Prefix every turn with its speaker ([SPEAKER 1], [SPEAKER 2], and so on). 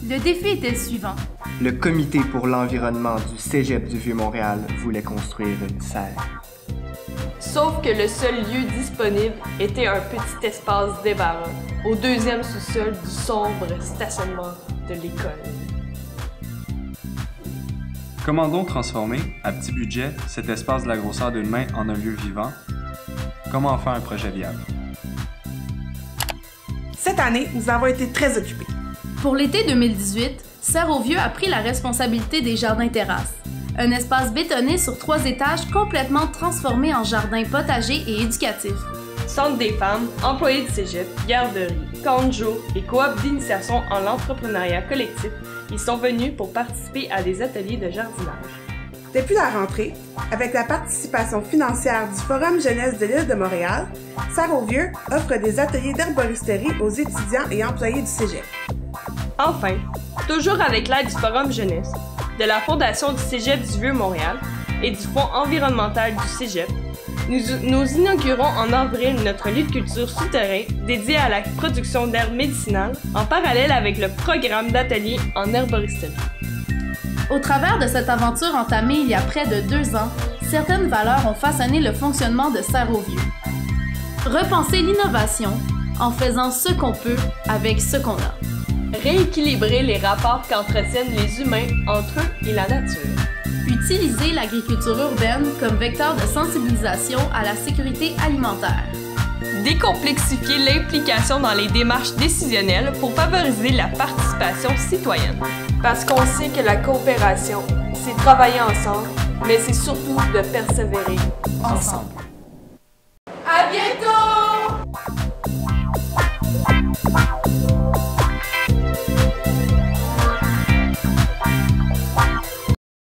[SPEAKER 1] Le défi était le suivant.
[SPEAKER 2] Le comité pour l'environnement du Cégep du Vieux-Montréal voulait construire une serre.
[SPEAKER 3] Sauf que le seul lieu disponible était un petit espace débarras, au deuxième sous-sol du sombre stationnement de l'école.
[SPEAKER 4] Comment donc transformer, à petit budget, cet espace de la grosseur d'une main en un lieu vivant? Comment en faire un projet viable?
[SPEAKER 5] Cette année, nous avons été très occupés.
[SPEAKER 1] Pour l'été 2018, Serre-aux-Vieux a pris la responsabilité des jardins terrasses. Un espace bétonné sur 3 étages complètement transformé en jardin potager et éducatif.
[SPEAKER 3] Centre des femmes, employés du cégep, garderie, camp de jour et coop d'initiation en l'entrepreneuriat collectif, ils sont venus pour participer à des ateliers de jardinage.
[SPEAKER 5] Depuis la rentrée, avec la participation financière du Forum jeunesse de l'île de Montréal, Serre-aux-Vieux offre des ateliers d'herboristerie aux étudiants et employés du cégep.
[SPEAKER 3] Enfin, toujours avec l'aide du Forum jeunesse, de la Fondation du Cégep du Vieux-Montréal et du Fonds environnemental du Cégep, nous inaugurons en avril notre lieu de culture souterrain dédié à la production d'herbes médicinales en parallèle avec le programme d'ateliers en herboristerie.
[SPEAKER 1] Au travers de cette aventure entamée il y a près de 2 ans, certaines valeurs ont façonné le fonctionnement de Serre-aux-Vieux. Repenser l'innovation en faisant ce qu'on peut avec ce qu'on a.
[SPEAKER 3] Rééquilibrer les rapports qu'entretiennent les humains entre eux et la nature.
[SPEAKER 1] Utiliser l'agriculture urbaine comme vecteur de sensibilisation à la sécurité alimentaire.
[SPEAKER 3] Décomplexifier l'implication dans les démarches décisionnelles pour favoriser la participation citoyenne. Parce qu'on sait que la coopération, c'est travailler ensemble, mais c'est surtout de persévérer ensemble.
[SPEAKER 1] À bientôt!